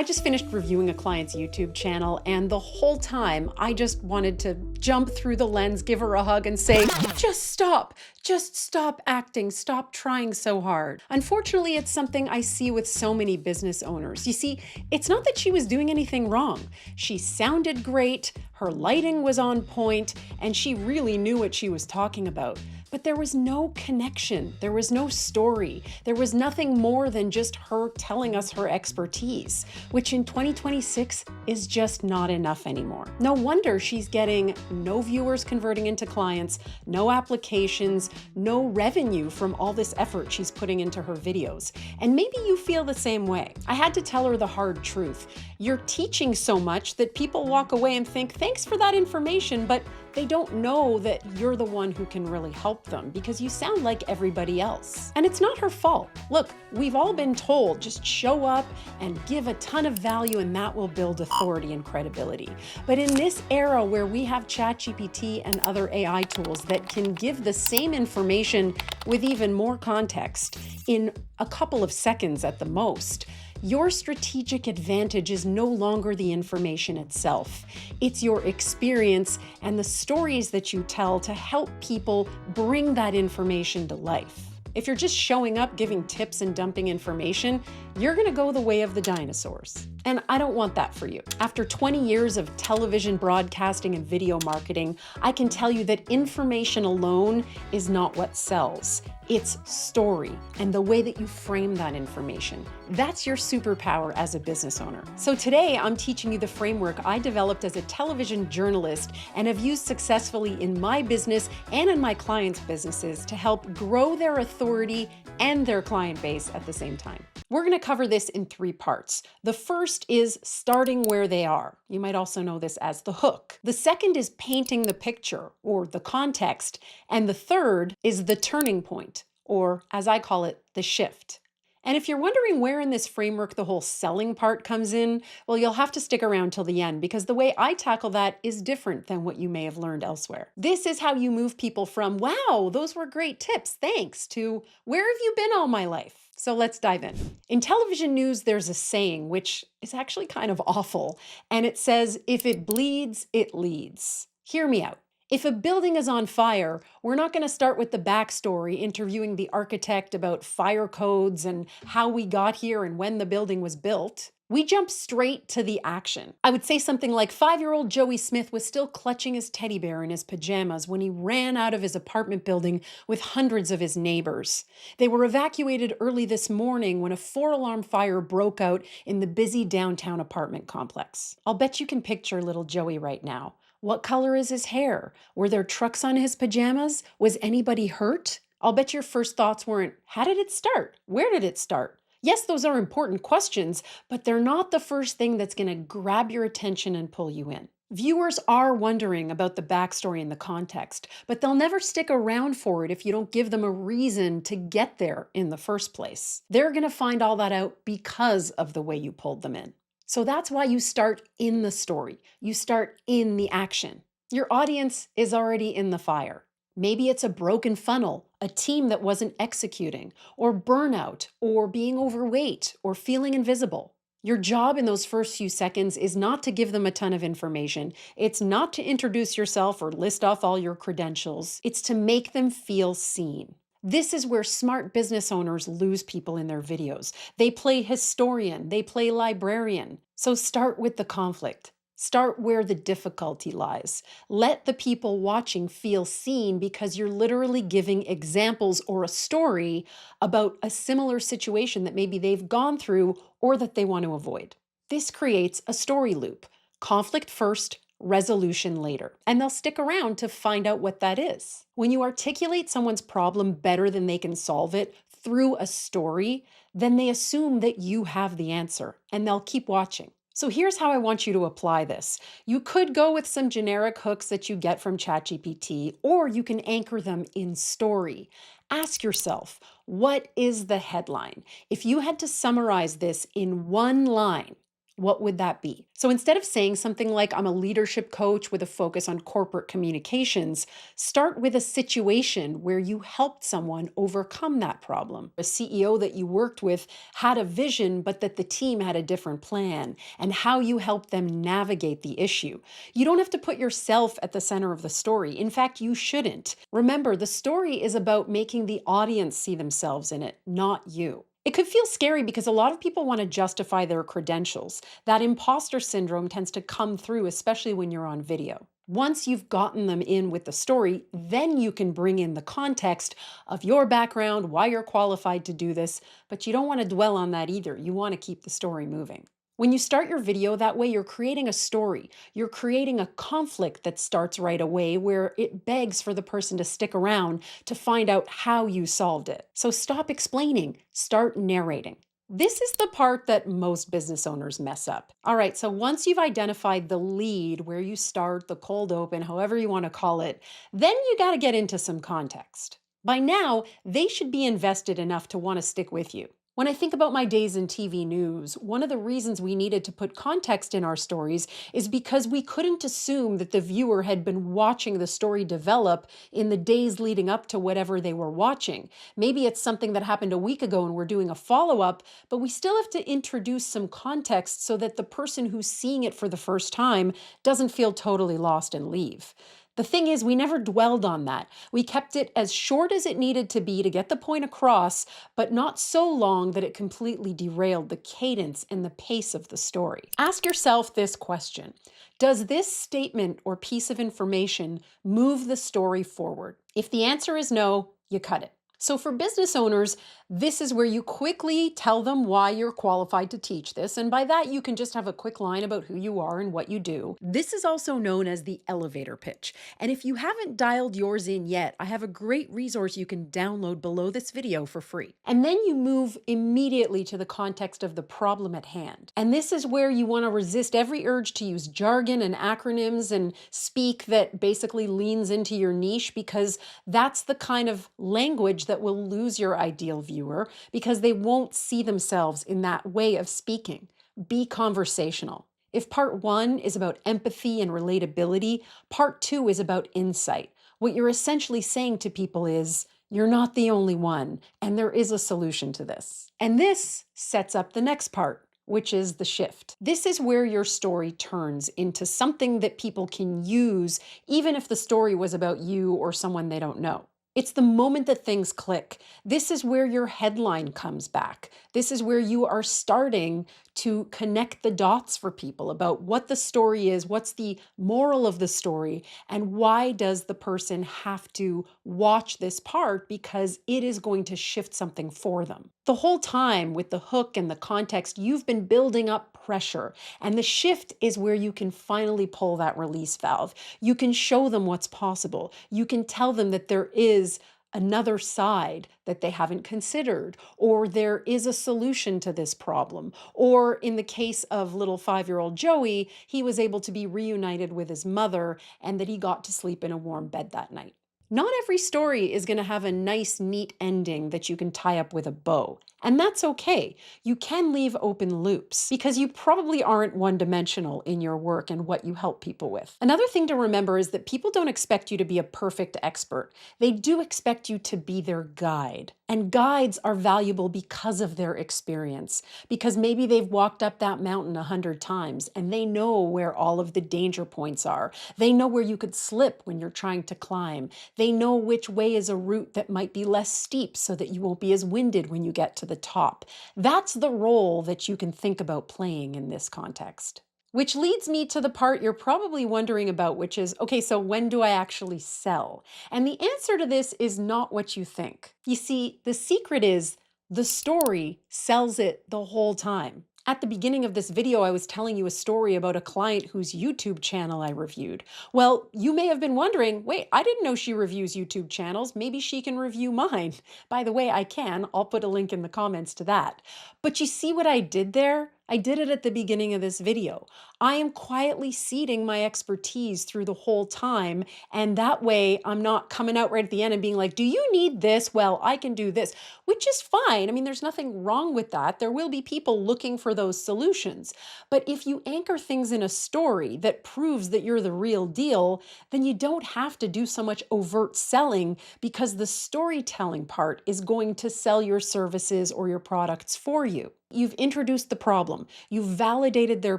I just finished reviewing a client's YouTube channel, and the whole time I just wanted to jump through the lens, give her a hug, and say, just stop acting, stop trying so hard. Unfortunately, it's something I see with so many business owners. You see, it's not that she was doing anything wrong. She sounded great, her lighting was on point, and she really knew what she was talking about. But there was no connection. There was no story. There was nothing more than just her telling us her expertise, which in 2026 is just not enough anymore. No wonder she's getting no viewers converting into clients, no applications, no revenue from all this effort she's putting into her videos. And maybe you feel the same way. I had to tell her the hard truth. You're teaching so much that people walk away and think, thanks for that information, but they don't know that you're the one who can really help them because you sound like everybody else. And it's not her fault. Look, we've all been told just show up and give a ton of value and that will build authority and credibility. But in this era where we have ChatGPT and other AI tools that can give the same information with even more context in a couple of seconds at the most, your strategic advantage is no longer the information itself. It's your experience and the stories that you tell to help people bring that information to life. If you're just showing up, giving tips and dumping information, you're gonna go the way of the dinosaurs. And I don't want that for you. After 20 years of television broadcasting and video marketing, I can tell you that information alone is not what sells. It's story and the way that you frame that information. That's your superpower as a business owner. So today I'm teaching you the framework I developed as a television journalist and have used successfully in my business and in my clients' businesses to help grow their authority and their client base at the same time. We're going to cover this in 3 parts. The first is starting where they are. You might also know this as the hook. The second is painting the picture or the context. And the third is the turning point, or as I call it, the shift. And if you're wondering where in this framework the whole selling part comes in, well, you'll have to stick around till the end because the way I tackle that is different than what you may have learned elsewhere. This is how you move people from, wow, those were great tips, thanks, to where have you been all my life? So let's dive in. In television news, there's a saying, which is actually kind of awful, and it says, if it bleeds, it leads. Hear me out. If a building is on fire, we're not going to start with the backstory, interviewing the architect about fire codes and how we got here and when the building was built. We jump straight to the action. I would say something like 5-year-old Joey Smith was still clutching his teddy bear in his pajamas when he ran out of his apartment building with hundreds of his neighbors. They were evacuated early this morning when a 4-alarm fire broke out in the busy downtown apartment complex. I'll bet you can picture little Joey right now. What color is his hair? Were there trucks on his pajamas? Was anybody hurt? I'll bet your first thoughts weren't, how did it start? Where did it start? Yes, those are important questions, but they're not the first thing that's going to grab your attention and pull you in. Viewers are wondering about the backstory and the context, but they'll never stick around for it if you don't give them a reason to get there in the first place. They're going to find all that out because of the way you pulled them in. So that's why you start in the story. You start in the action. Your audience is already in the fire. Maybe it's a broken funnel, a team that wasn't executing, or burnout, or being overweight, or feeling invisible. Your job in those first few seconds is not to give them a ton of information. It's not to introduce yourself or list off all your credentials. It's to make them feel seen. This is where smart business owners lose people in their videos. They play historian, they play librarian. So start with the conflict. Start where the difficulty lies. Let the people watching feel seen because you're literally giving examples or a story about a similar situation that maybe they've gone through or that they want to avoid. This creates a story loop. Conflict first, resolution later. And they'll stick around to find out what that is. When you articulate someone's problem better than they can solve it through a story, then they assume that you have the answer and they'll keep watching. So here's how I want you to apply this. You could go with some generic hooks that you get from ChatGPT, or you can anchor them in story. Ask yourself, what is the headline? If you had to summarize this in one line, What would that be? So instead of saying something like, I'm a leadership coach with a focus on corporate communications, start with a situation where you helped someone overcome that problem. A CEO that you worked with had a vision, but that the team had a different plan, and how you helped them navigate the issue. You don't have to put yourself at the center of the story. In fact, you shouldn't. Remember, the story is about making the audience see themselves in it, not you. It could feel scary because a lot of people want to justify their credentials. That imposter syndrome tends to come through, especially when you're on video. Once you've gotten them in with the story, then you can bring in the context of your background, why you're qualified to do this, but you don't want to dwell on that either. You want to keep the story moving. When you start your video that way, you're creating a story. You're creating a conflict that starts right away where it begs for the person to stick around to find out how you solved it. So stop explaining, start narrating. This is the part that most business owners mess up. All right, so once you've identified the lead, where you start, the cold open, however you want to call it, then you got to get into some context. By now, they should be invested enough to want to stick with you. When I think about my days in TV news, one of the reasons we needed to put context in our stories is because we couldn't assume that the viewer had been watching the story develop in the days leading up to whatever they were watching. Maybe it's something that happened a week ago and we're doing a follow-up, but we still have to introduce some context so that the person who's seeing it for the first time doesn't feel totally lost and leave. The thing is, we never dwelled on that. We kept it as short as it needed to be to get the point across, but not so long that it completely derailed the cadence and the pace of the story. Ask yourself this question: does this statement or piece of information move the story forward? If the answer is no, you cut it. So for business owners, this is where you quickly tell them why you're qualified to teach this. And by that, you can just have a quick line about who you are and what you do. This is also known as the elevator pitch. And if you haven't dialed yours in yet, I have a great resource you can download below this video for free. And then you move immediately to the context of the problem at hand. And this is where you want to resist every urge to use jargon and acronyms and speak that basically leans into your niche, because that's the kind of language that will lose your ideal viewer because they won't see themselves in that way of speaking. Be conversational. If part one is about empathy and relatability, part two is about insight. What you're essentially saying to people is, you're not the only one, and there is a solution to this. And this sets up the next part, which is the shift. This is where your story turns into something that people can use, even if the story was about you or someone they don't know. It's the moment that things click. This is where your headline comes back. This is where you are starting to connect the dots for people about what the story is, what's the moral of the story, and why does the person have to watch this part, because it is going to shift something for them. The whole time with the hook and the context, you've been building up pressure, and the shift is where you can finally pull that release valve. You can show them what's possible. You can tell them that there is another side that they haven't considered, or there is a solution to this problem. Or in the case of little 5-year-old Joey, he was able to be reunited with his mother and that he got to sleep in a warm bed that night. Not every story is going to have a nice, neat ending that you can tie up with a bow. And that's okay. You can leave open loops because you probably aren't one-dimensional in your work and what you help people with. Another thing to remember is that people don't expect you to be a perfect expert. They do expect you to be their guide. And guides are valuable because of their experience, because maybe they've walked up that mountain 100 times and they know where all of the danger points are. They know where you could slip when you're trying to climb. They know which way is a route that might be less steep so that you won't be as winded when you get to the top. That's the role that you can think about playing in this context. Which leads me to the part you're probably wondering about, which is, okay, so when do I actually sell? And the answer to this is not what you think. You see, the secret is the story sells it the whole time. At the beginning of this video, I was telling you a story about a client whose YouTube channel I reviewed. Well, you may have been wondering, wait, I didn't know she reviews YouTube channels. Maybe she can review mine. By the way, I can. I'll put a link in the comments to that. But you see what I did there? I did it at the beginning of this video. I am quietly seeding my expertise through the whole time. And that way I'm not coming out right at the end and being like, do you need this? Well, I can do this, which is fine. I mean, there's nothing wrong with that. There will be people looking for those solutions. But if you anchor things in a story that proves that you're the real deal, then you don't have to do so much overt selling because the storytelling part is going to sell your services or your products for you. You've introduced the problem, you've validated their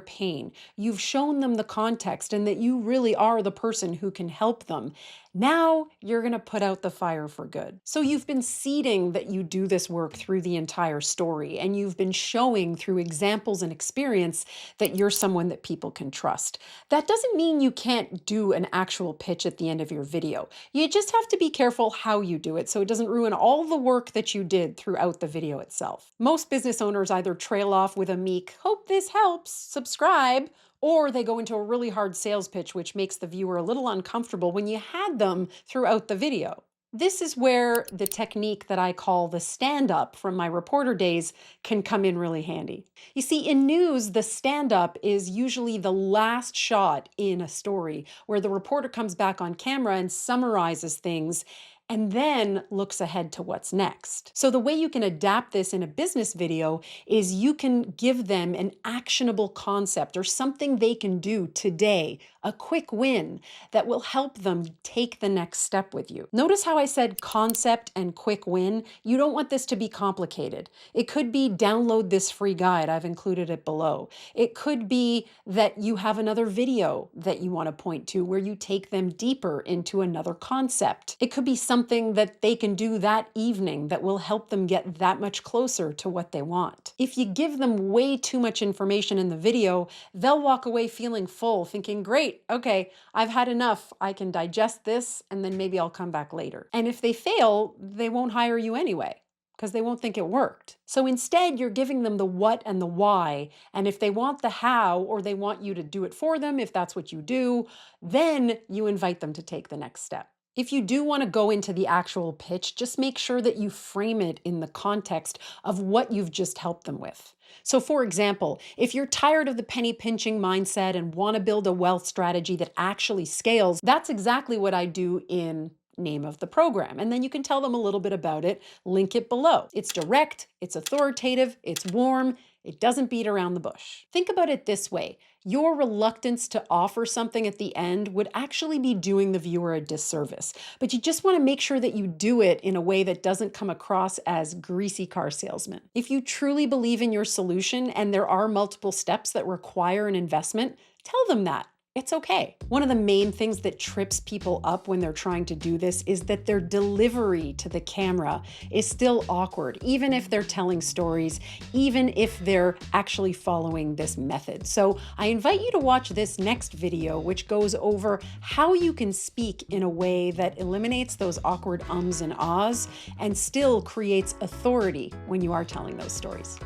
pain, you've shown them the context and that you really are the person who can help them. Now you're going to put out the fire for good. So you've been seeding that you do this work through the entire story, and you've been showing through examples and experience that you're someone that people can trust. That doesn't mean you can't do an actual pitch at the end of your video. You just have to be careful how you do it so it doesn't ruin all the work that you did throughout the video itself. Most business owners either trail off with a meek, hope this helps, subscribe, or they go into a really hard sales pitch, which makes the viewer a little uncomfortable when you had them throughout the video. This is where the technique that I call the stand-up from my reporter days can come in really handy. You see, in news, the stand-up is usually the last shot in a story where the reporter comes back on camera and summarizes things and then looks ahead to what's next. So the way you can adapt this in a business video is you can give them an actionable concept or something they can do today, a quick win that will help them take the next step with you. Notice how I said concept and quick win? You don't want this to be complicated. It could be download this free guide. I've included it below. It could be that you have another video that you want to point to where you take them deeper into another concept. It could be something that they can do that evening that will help them get that much closer to what they want. If you give them way too much information in the video, they'll walk away feeling full, thinking, great, okay, I've had enough. I can digest this and then maybe I'll come back later. And if they fail, they won't hire you anyway, because they won't think it worked. So instead, you're giving them the what and the why. And if they want the how, or they want you to do it for them, if that's what you do, then you invite them to take the next step. If you do want to go into the actual pitch, just make sure that you frame it in the context of what you've just helped them with. So for example, if you're tired of the penny pinching mindset and want to build a wealth strategy that actually scales, that's exactly what I do in name of the program. And then you can tell them a little bit about it, link it below. It's direct, it's authoritative, it's warm, it doesn't beat around the bush. Think about it this way. Your reluctance to offer something at the end would actually be doing the viewer a disservice, but you just want to make sure that you do it in a way that doesn't come across as greasy car salesman. If you truly believe in your solution and there are multiple steps that require an investment, tell them that. It's okay. One of the main things that trips people up when they're trying to do this is that their delivery to the camera is still awkward, even if they're telling stories, even if they're actually following this method. So I invite you to watch this next video, which goes over how you can speak in a way that eliminates those awkward ums and ahs and still creates authority when you are telling those stories.